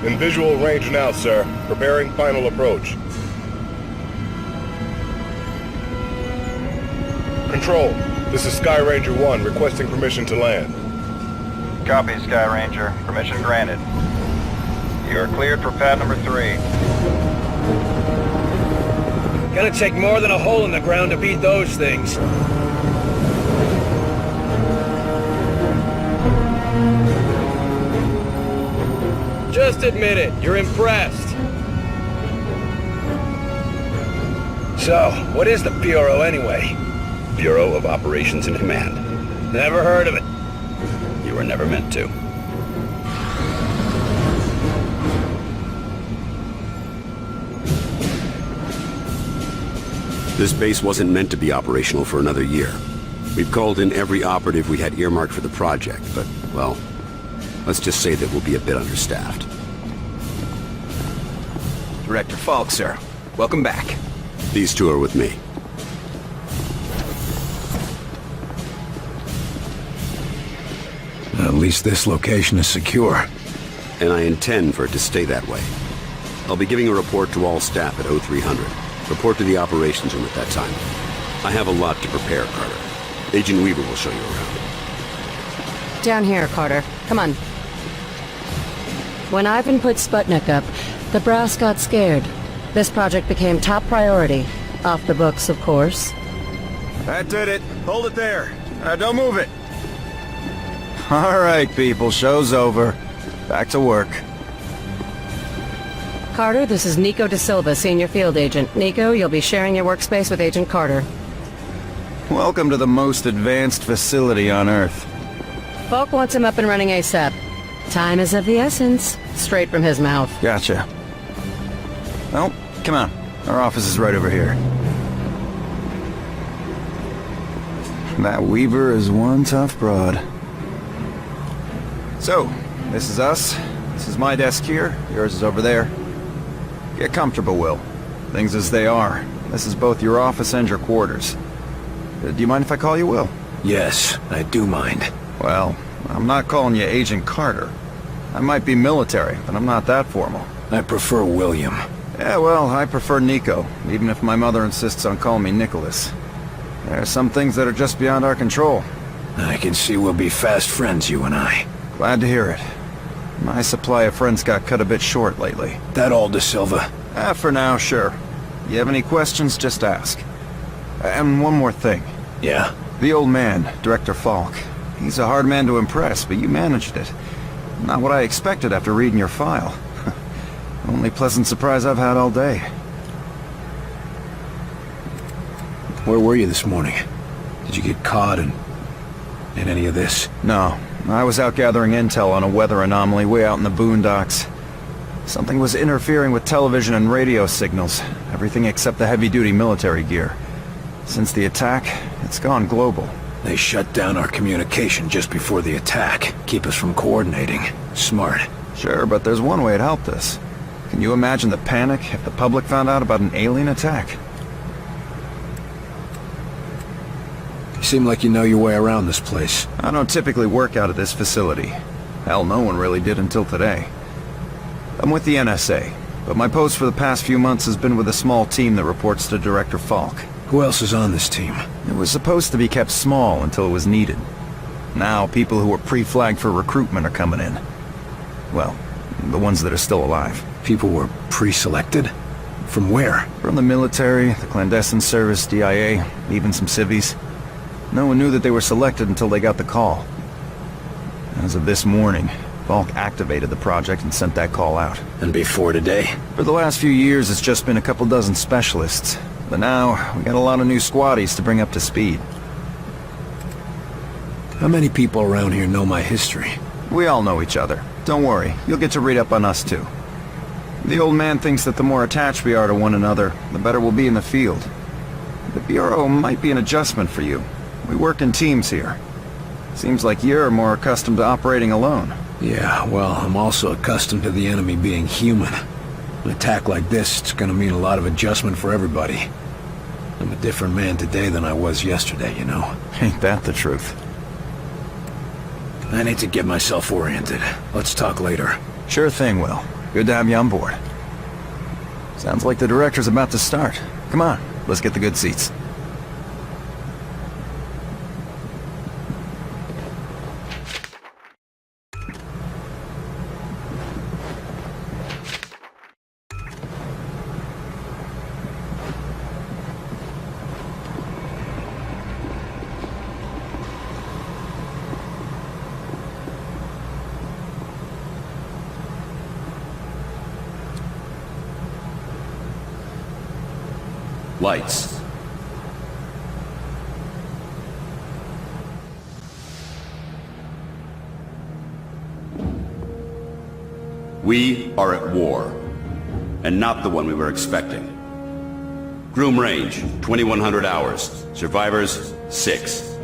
In visual range now, sir. Preparing final approach. Control, this is Sky Ranger 1 requesting permission to land. Copy, Sky Ranger. Permission granted. You are cleared for pad number 3. Gonna take more than a hole in the ground to beat those things. Just admit it, you're impressed. So, what is the Bureau anyway? Bureau of Operations and Command. Never heard of it. You were never meant to. This base wasn't meant to be operational for another year. We've called in every operative we had earmarked for the project, but, well, let's just say that we'll be a bit understaffed. Director Falk, sir. Welcome back. These two are with me. At least this location is secure. And I intend for it to stay that way. I'll be giving a report to all staff at 0300. Report to the operations room at that time. I have a lot to prepare, Carter. Agent Weaver will show you around. Down here, Carter. Come on. When Ivan put Sputnik up, the brass got scared. This project became top priority. Off the books, of course. That did it. Hold it there. Don't move it. All right, people. Show's over. Back to work. Carter, this is Nico Da Silva, Senior Field Agent. Nico, you'll be sharing your workspace with Agent Carter. Welcome to the most advanced facility on Earth. Falk wants him up and running ASAP. Time is of the essence. Straight from his mouth. Gotcha. Well, come on. Our office is right over here. That Weaver is one tough broad. So, this is us. This is my desk here. Yours is over there. Get comfortable, Will. Things as they are. This is both your office and your quarters. Do you mind if I call you Will? Yes, I do mind. Well, I'm not calling you Agent Carter. I might be military, but I'm not that formal. I prefer William. Yeah, well, I prefer Nico, even if my mother insists on calling me Nicholas. There are some things that are just beyond our control. I can see we'll be fast friends, you and I. Glad to hear it. My supply of friends got cut a bit short lately. That all, Da Silva? For now, sure. You have any questions, just ask. And one more thing. Yeah? The old man, Director Falk. He's a hard man to impress, but you managed it. Not what I expected after reading your file. Only pleasant surprise I've had all day. Where were you this morning? Did you get caught in any of this? No. I was out gathering intel on a weather anomaly way out in the boondocks. Something was interfering with television and radio signals. Everything except the heavy-duty military gear. Since the attack, it's gone global. They shut down our communication just before the attack. Keep us from coordinating. Smart. Sure, but there's one way it helped us. Can you imagine the panic if the public found out about an alien attack? You seem like you know your way around this place. I don't typically work out of this facility. Hell, no one really did until today. I'm with the NSA, but my post for the past few months has been with a small team that reports to Director Falk. Who else is on this team? It was supposed to be kept small until it was needed. Now, people who were pre-flagged for recruitment are coming in. Well, the ones that are still alive. People were pre-selected? From where? From the military, the clandestine service, DIA, even some civvies. No one knew that they were selected until they got the call. As of this morning, Falk activated the project and sent that call out. And before today? For the last few years, it's just been a couple dozen specialists. But now, we got a lot of new squaddies to bring up to speed. How many people around here know my history? We all know each other. Don't worry, you'll get to read up on us too. The old man thinks that the more attached we are to one another, the better we'll be in the field. The Bureau might be an adjustment for you. We work in teams here. Seems like you're more accustomed to operating alone. Yeah, well, I'm also accustomed to the enemy being human. An attack like this, it's gonna mean a lot of adjustment for everybody. I'm a different man today than I was yesterday, you know? Ain't that the truth? I need to get myself oriented. Let's talk later. Sure thing, Will. Good to have you on board. Sounds like the director's about to start. Come on, let's get the good seats. Lights. We are at war, and not the one we were expecting. Groom range, 2100 hours. Survivors, 6.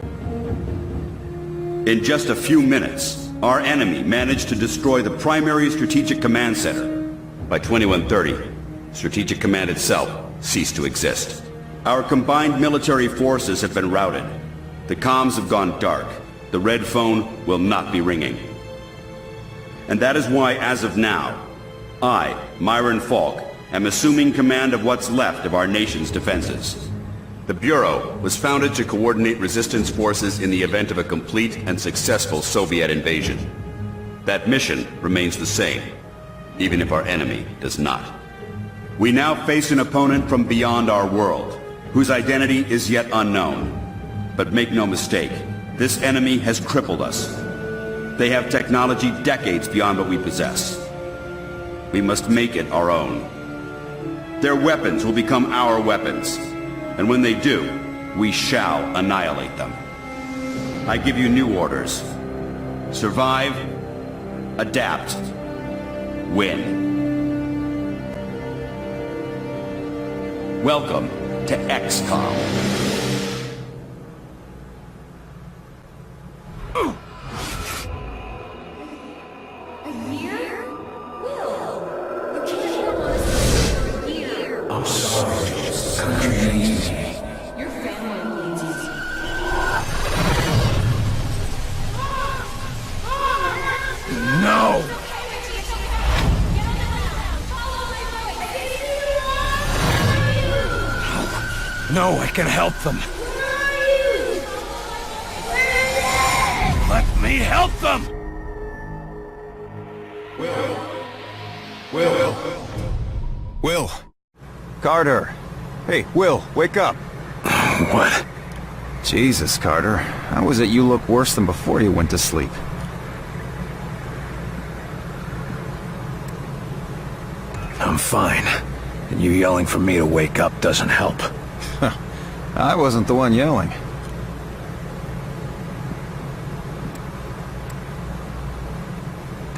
In just a few minutes, our enemy managed to destroy the primary strategic command center. By 2130, Strategic Command itself ceased to exist. Our combined military forces have been routed. The comms have gone dark. The red phone will not be ringing. And that is why, as of now, I, Myron Falk, am assuming command of what's left of our nation's defenses. The Bureau was founded to coordinate resistance forces in the event of a complete and successful Soviet invasion. That mission remains the same, even if our enemy does not. We now face an opponent from beyond our world, whose identity is yet unknown. But make no mistake, this enemy has crippled us. They have technology decades beyond what we possess. We must make it our own. Their weapons will become our weapons, and when they do, we shall annihilate them. I give you new orders. Survive, adapt, win. Welcome to XCOM. A year? Will, you can't have us for a year. I'm sorry. Country ain't easy. Your family needs you. No! No, I can help them. Let me help them! Will! Carter! Hey, Will, wake up! What? Jesus, Carter. How was it you look worse than before you went to sleep? I'm fine. And you yelling for me to wake up doesn't help. I wasn't the one yelling.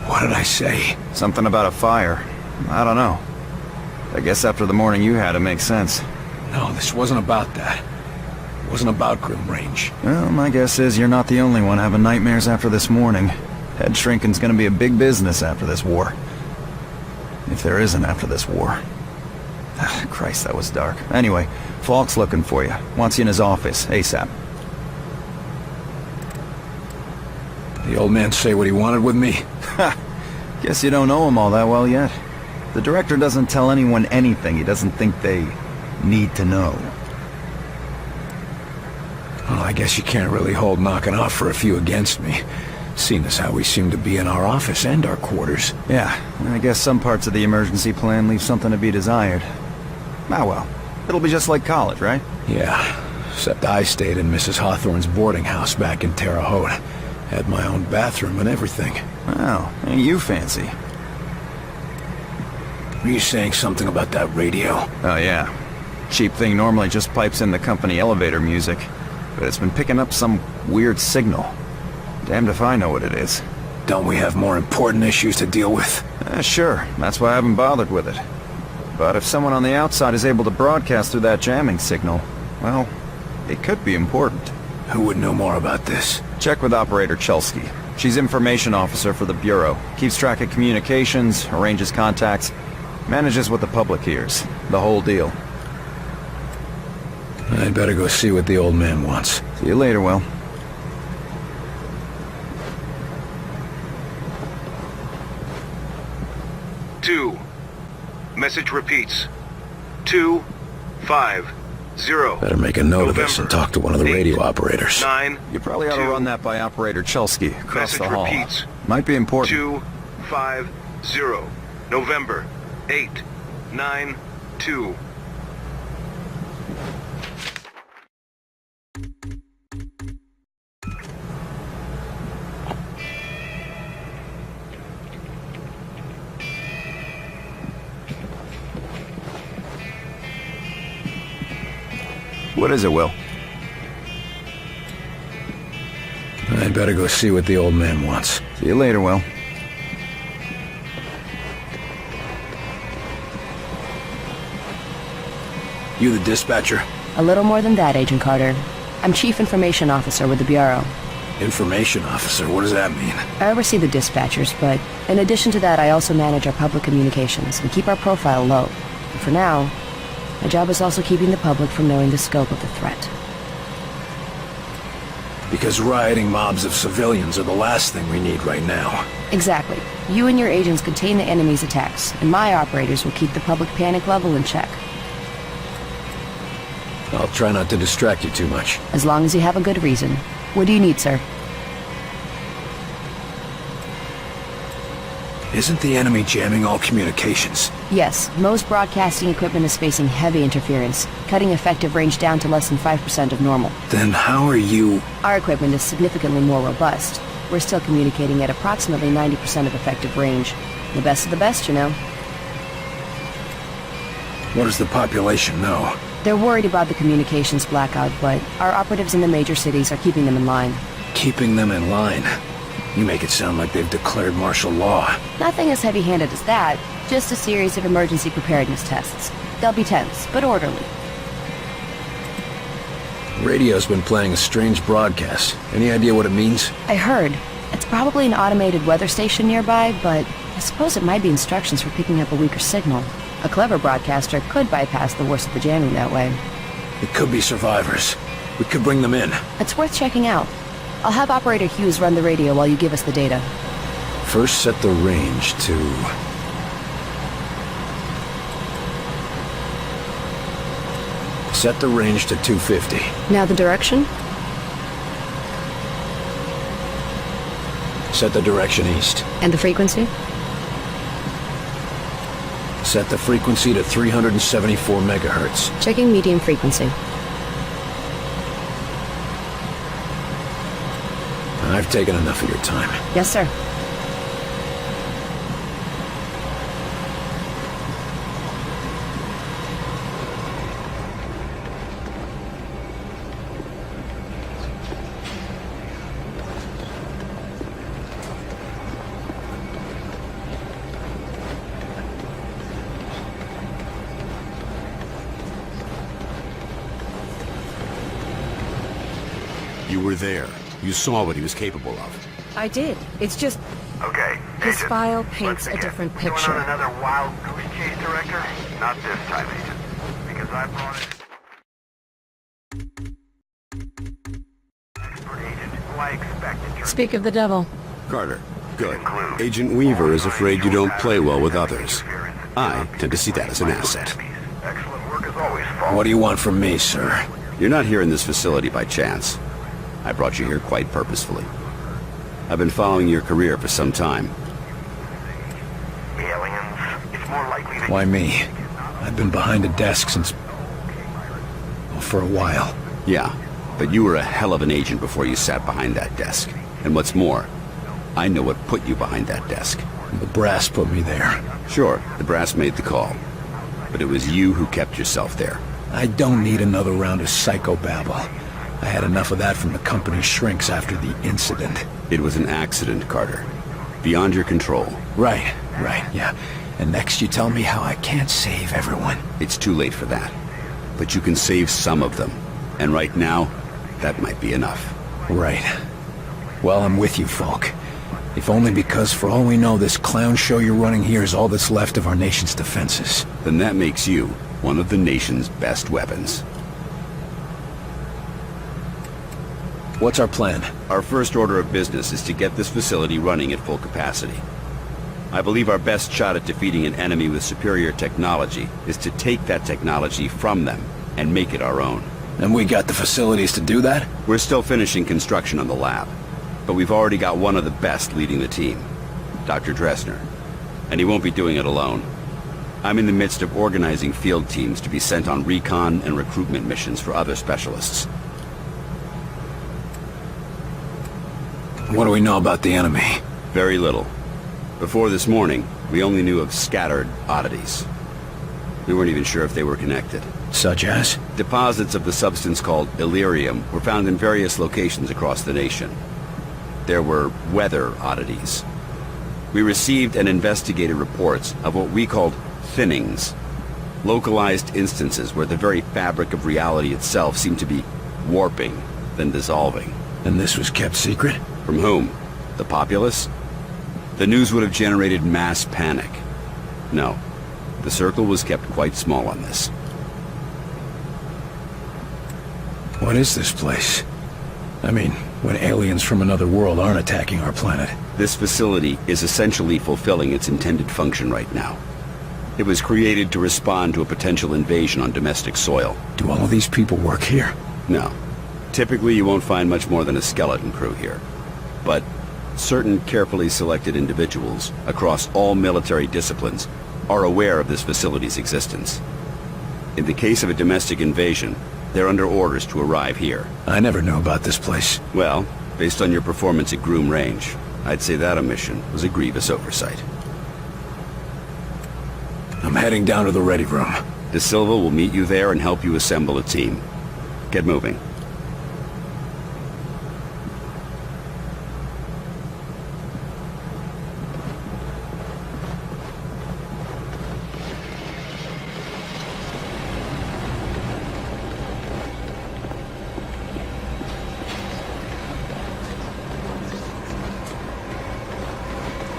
What did I say? Something about a fire. I don't know. I guess after the morning you had, it makes sense. No, this wasn't about that. It wasn't about Groom Range. Well, my guess is you're not the only one having nightmares after this morning. Head shrinking's gonna be a big business after this war. If there isn't after this war. Christ, that was dark. Anyway, Falk's looking for you. Wants you in his office, ASAP. The old man say what he wanted with me? Ha! Guess you don't know him all that well yet. The director doesn't tell anyone anything he doesn't think they need to know. Well, I guess you can't really hold knocking off for a few against me, seeing as how we seem to be in our office and our quarters. Yeah, I guess some parts of the emergency plan leave something to be desired. Ah well, it'll be just like college, right? Yeah, except I stayed in Mrs. Hawthorne's boarding house back in Terre Haute. Had my own bathroom and everything. Wow, ain't you fancy? Were you saying something about that radio? Oh yeah. Cheap thing normally just pipes in the company elevator music, but it's been picking up some weird signal. Damned if I know what it is. Don't we have more important issues to deal with? Sure, that's why I haven't bothered with it. But if someone on the outside is able to broadcast through that jamming signal, well, it could be important. Who would know more about this? Check with Operator Chelsky. She's information officer for the Bureau. Keeps track of communications, arranges contacts, manages what the public hears. The whole deal. I'd better go see what the old man wants. See you later, Will. 2. Message repeats. 250. Better make a note of this and talk to one of the radio operators. 9. You probably ought to run that by Operator Chelsky across Message the hall. repeats. Might be important. 250. November 892. What is it, Will? I'd better go see what the old man wants. See you later, Will. You the dispatcher? A little more than that, Agent Carter. I'm Chief Information Officer with the Bureau. Information officer, what does that mean? I oversee the dispatchers, but in addition to that, I also manage our public communications and keep our profile low. And for now, my job is also keeping the public from knowing the scope of the threat. Because rioting mobs of civilians are the last thing we need right now. Exactly. You and your agents contain the enemy's attacks, and my operators will keep the public panic level in check. I'll try not to distract you too much. As long as you have a good reason. What do you need, sir? Isn't the enemy jamming all communications? Yes, most broadcasting equipment is facing heavy interference, cutting effective range down to less than 5% of normal. Then how are you... Our equipment is significantly more robust. We're still communicating at approximately 90% of effective range. The best of the best, you know. What does the population know? They're worried about the communications blackout, but our operatives in the major cities are keeping them in line. Keeping them in line? You make it sound like they've declared martial law. Nothing as heavy-handed as that, just a series of emergency preparedness tests. They'll be tense, but orderly. Radio's been playing a strange broadcast. Any idea what it means? I heard. It's probably an automated weather station nearby, but I suppose it might be instructions for picking up a weaker signal. A clever broadcaster could bypass the worst of the jamming that way. It could be survivors. We could bring them in. It's worth checking out. I'll have Operator Hughes run the radio while you give us the data. First set the range to... Set the range to 250. Now the direction? Set the direction east. And the frequency? Set the frequency to 374 megahertz. Checking medium frequency. I've taken enough of your time. Yes, sir. You were there. You saw what he was capable of. I did. It's just... Okay, His Agent. file Let's paints a begin. different Going picture. on another wild goose chase, Director? Not this time, Agent. Because I brought it... Expert agent, who I expected to... Speak of the devil. Carter, good. Agent Weaver is afraid you don't play well with others. I tend to see that as an asset. Excellent work as always, folks. What do you want from me, sir? You're not here in this facility by chance. I brought you here quite purposefully. I've been following your career for some time. Aliens. It's more likely that... Why me? I've been behind a desk since... well, for a while. Yeah, but you were a hell of an agent before you sat behind that desk. And what's more, I know what put you behind that desk. The brass put me there. Sure, the brass made the call. But it was you who kept yourself there. I don't need another round of psychobabble. I had enough of that from the company's shrinks after the incident. It was an accident, Carter. Beyond your control. Right, yeah. And next you tell me how I can't save everyone. It's too late for that. But you can save some of them. And right now, that might be enough. Right. Well, I'm with you, Falk. If only because, for all we know, this clown show you're running here is all that's left of our nation's defenses. Then that makes you one of the nation's best weapons. What's our plan? Our first order of business is to get this facility running at full capacity. I believe our best shot at defeating an enemy with superior technology is to take that technology from them and make it our own. And we got the facilities to do that? We're still finishing construction on the lab, but we've already got one of the best leading the team, Dr. Dressner. And he won't be doing it alone. I'm in the midst of organizing field teams to be sent on recon and recruitment missions for other specialists. What do we know about the enemy? Very little. Before this morning, we only knew of scattered oddities. We weren't even sure if they were connected. Such as? Deposits of the substance called Illyrium were found in various locations across the nation. There were weather oddities. We received and investigated reports of what we called thinnings. Localized instances where the very fabric of reality itself seemed to be warping, then dissolving. And this was kept secret? From whom? The populace? The news would have generated mass panic. No, the circle was kept quite small on this. What is this place? I mean, when aliens from another world aren't attacking our planet. This facility is essentially fulfilling its intended function right now. It was created to respond to a potential invasion on domestic soil. Do all of these people work here? No. Typically you won't find much more than a skeleton crew here. But certain carefully selected individuals across all military disciplines are aware of this facility's existence. In the case of a domestic invasion, they're under orders to arrive here. I never knew about this place. Well, based on your performance at Groom Range, I'd say that omission was a grievous oversight. I'm heading down to the ready room. De Silva will meet you there and help you assemble a team. Get moving.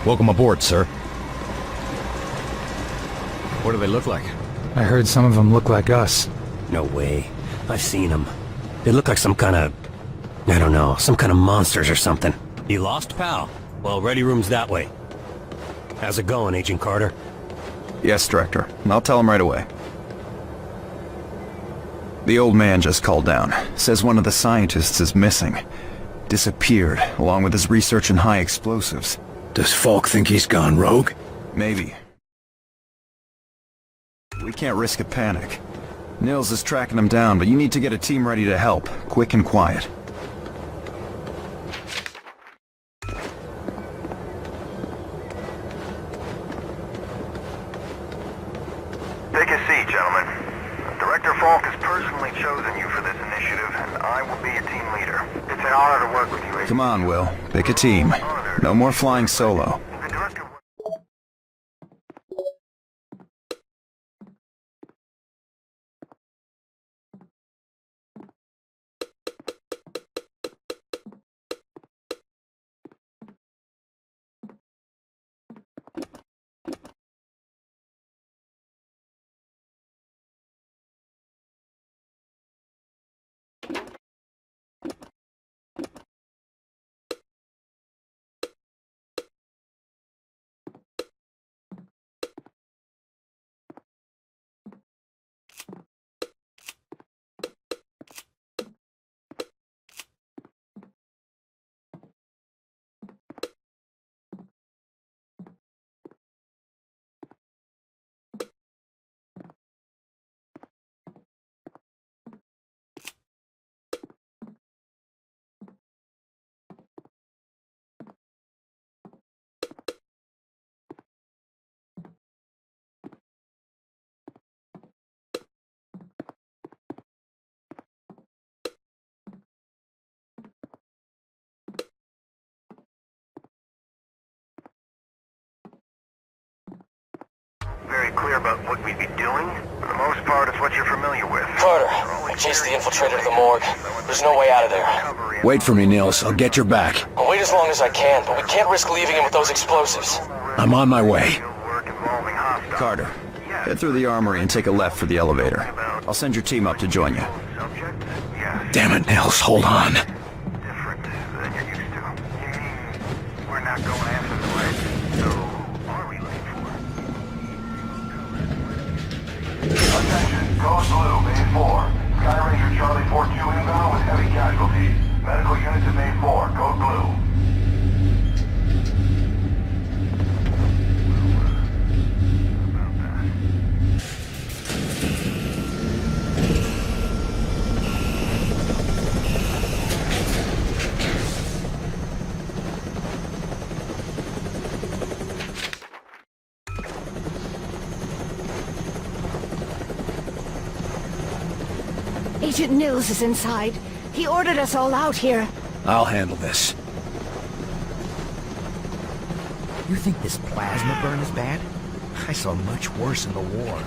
Welcome aboard, sir. What do they look like? I heard some of them look like us. No way. I've seen them. They look like some kind of... I don't know, some kind of monsters or something. You lost, pal? Well, ready room's that way. How's it going, Agent Carter? Yes, Director. I'll tell him right away. The old man just called down. Says one of the scientists is missing. Disappeared, along with his research in high explosives. Does Falk think he's gone rogue? Maybe. We can't risk a panic. Nils is tracking him down, but you need to get a team ready to help, quick and quiet. Take a seat, gentlemen. Director Falk has personally chosen you for this initiative, and I will be your team leader. It's an honor to work with you, Agent. Come on, Will. Pick a team. No more flying solo. The director... Very clear about what we'd be doing. For the most part, it's what you're familiar with. Carter, I chased the infiltrator to the morgue. There's no way out of there. Wait for me, Nils. I'll get your back. I'll wait as long as I can, but we can't risk leaving him with those explosives. I'm on my way. Carter, head through the armory and take a left for the elevator. I'll send your team up to join you. Damn it, Nils. Hold on. Different than you're used to. You mean we're not going after the right? So, armor Code Blue, Main 4. Sky Ranger Charlie 4-2 inbound with heavy casualties. Medical units at Main 4. Code Blue. Agent Nils is inside. He ordered us all out here. I'll handle this. You think this plasma burn is bad? I saw much worse in the war.